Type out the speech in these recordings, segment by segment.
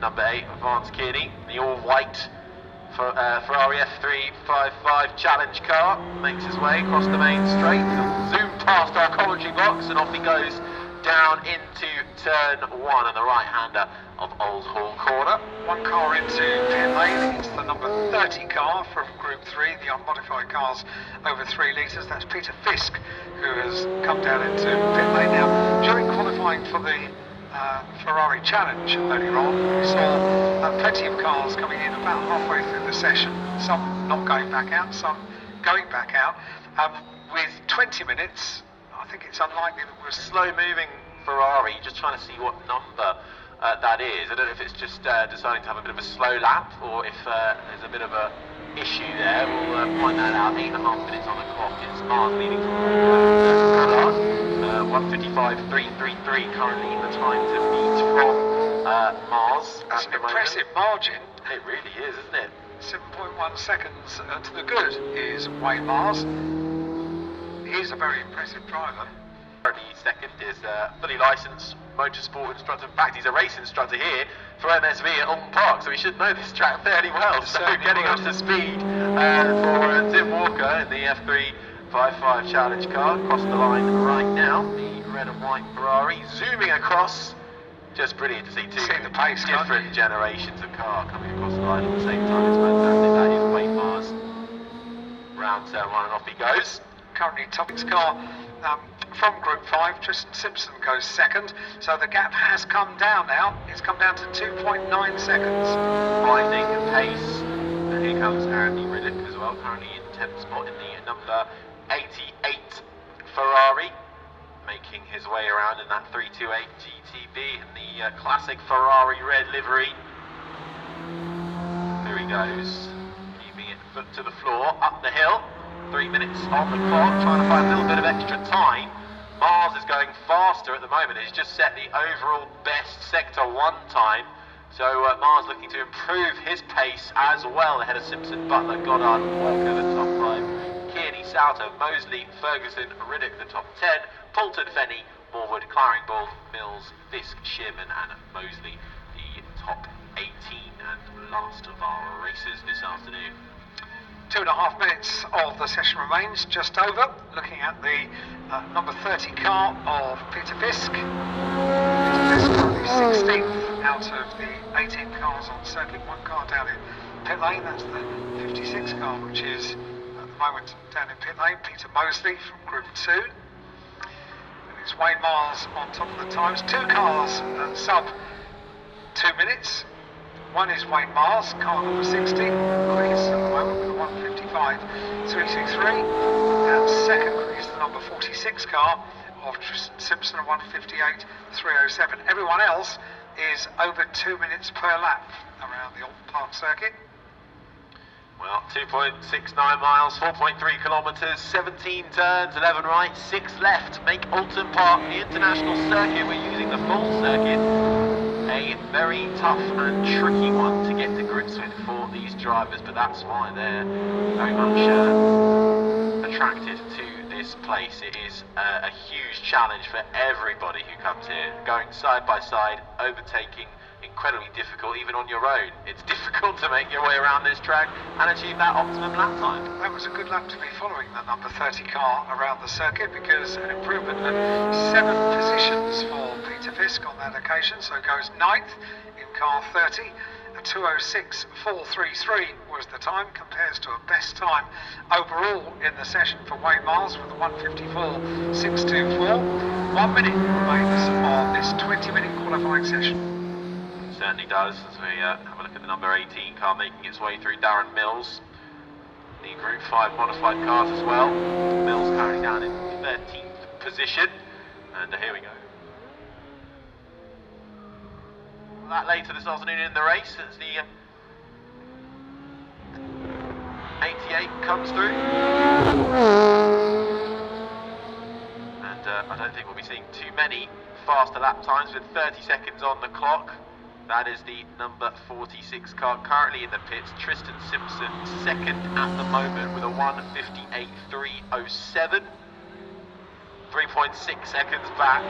number 8, Vance Kearney, the all-white Ferrari F355 challenge car, makes his way across the main straight. He'll zoom past our commentary box and off he goes down into turn 1 and the right-hander of Oulton Corner. One car into pit lane, it's the number 30 car from Group 3, the unmodified cars over 3 litres. That's Peter Fisk, who has come down into pit lane now. During qualifying for the Ferrari Challenge earlier on, we saw plenty of cars coming in about halfway through the session, some not going back out, some going back out. With 20 minutes, I think it's unlikely that we're slow-moving Ferrari, just trying to see what number that is. I don't know if it's just deciding to have a bit of a slow lap or if there's a bit of a issue there. We'll find that out. 8.5 minutes on the clock. It's Mars leading from 1:55.333 currently the time to beat from Mars. That's an impressive margin. It really is, isn't it? 7.1 seconds to the good is Wayne Mars. He's a very impressive driver. Currently second is fully licensed motorsport instructor. In fact, he's a race instructor here for MSV at Oulton Park, so he should know this track fairly well. So getting up to speed for Tim Walker in the F355 challenge car across the line right now. The red and white Ferrari zooming across. Just brilliant to see two different generations of car coming across the line at the same time. It's fantastic. That is Wayne Mars. Round turn 1 and off he goes. Currently Topic's car from Group 5, Tristan Simpson goes second, so the gap has come down now. It's come down to 2.9 seconds. Finding pace, and here comes Andy Riddick as well, currently in 10th spot in the number 88 Ferrari, making his way around in that 328 GTB in the classic Ferrari red livery. There he goes, keeping it foot to the floor, up the hill. 3 minutes on the clock, trying to find a little bit of extra time. Mars is going faster at the moment. He's just set the overall best Sector 1 time. So Mars looking to improve his pace as well ahead of Simpson, Butler, Goddard, Walker, the top 5. Kearney, Souter, Mosley, Ferguson, Riddick, the top 10. Poulton, Fenny, Morwood, Claringbould, Mills, Fisk, Shearman and Mosley, the top 18 and last of our races this afternoon. 2.5 minutes of the session remains, just over. Looking at the number 30 car of Peter Fisk. Peter Fisk currently 16th out of the 18 cars on circuit. One car down in pit lane, that's the 56 car, which is at the moment down in pit lane. Peter Mosley from Group 2. And it's Wayne Mars on top of the times. 2 cars sub 2 minutes. One is Wayne Mars, car number 60, quickest at the moment with a 1:55.323. And second quickest, the number 46 car of Tristan Simpson, a 1:58.307. Everyone else is over 2 minutes per lap around the Oulton Park circuit. Well, 2.69 miles, 4.3 kilometres, 17 turns, 11 right, 6 left. Make Oulton Park the international circuit. We're using the full circuit. A very tough and tricky one to get to grips with for these drivers, but that's why they're very much attracted to this place. It is a huge challenge for everybody who comes here. Going side by side, overtaking, incredibly difficult even on your own. It's difficult to make your way around this track and achieve that optimum lap time. That was a good lap to be following the number 30 car around the circuit, because an improvement of 7 positions for Peter Fisk on that occasion, so goes 9th in car 30. A 2:06.433 was the time, compares to a best time overall in the session for Wayne Mars with a 1:54.624. 1 minute remains on this 20-minute qualifying session. Certainly does, as we have a look at the number 18 car making its way through Darren Mills. The Group 5 modified cars as well. Mills currently down in 13th position, and here we go. That later this afternoon in the race, as the 88 comes through. And I don't think we'll be seeing too many faster lap times with 30 seconds on the clock. That is the number 46 car currently in the pits. Tristan Simpson second at the moment with a 1:58.307. 3.6 seconds back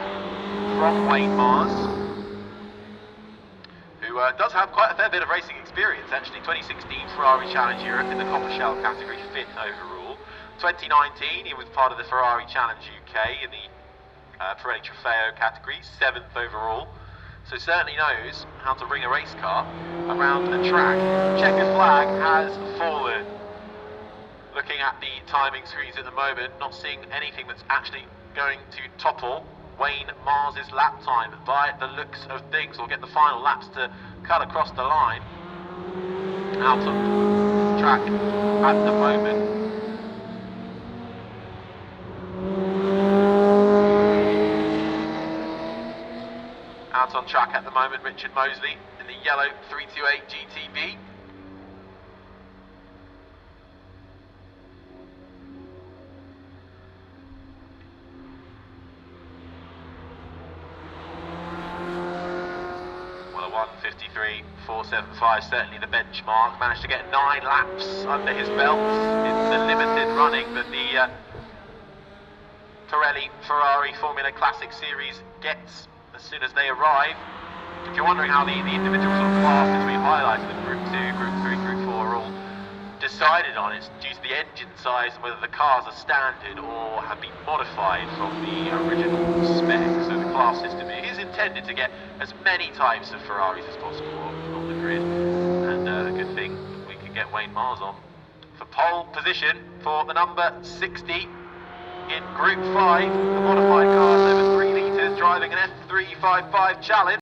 from Wayne Mars, who does have quite a fair bit of racing experience actually. 2016 Ferrari Challenge Europe in the Copper Shell category, 5th overall. 2019 he was part of the Ferrari Challenge UK in the Pirelli Trofeo category, 7th overall. So certainly knows how to bring a race car around a track. Checkered flag has fallen. Looking at the timing screens at the moment, not seeing anything that's actually going to topple Wayne Mars's lap time. By the looks of things, we'll get the final laps to cut across the line. Out on track at the moment. Out on track at the moment, Richard Mosley in the yellow 328 GTB. Well, a 1:53.475, certainly the benchmark. Managed to get 9 laps under his belt in the limited running that the Pirelli Ferrari Formula Classic Series gets as soon as they arrive. If you're wondering how the individual sort of classes we highlighted in Group 2, Group 3, Group 4 are all decided on, it's due to the engine size and whether the cars are standard or have been modified from the original spec. So the class system is intended to get as many types of Ferraris as possible on the grid, and a good thing we could get Wayne Mars on for pole position for the number 60 in Group 5, the modified cars over 3 litres, driving an F355 Challenge.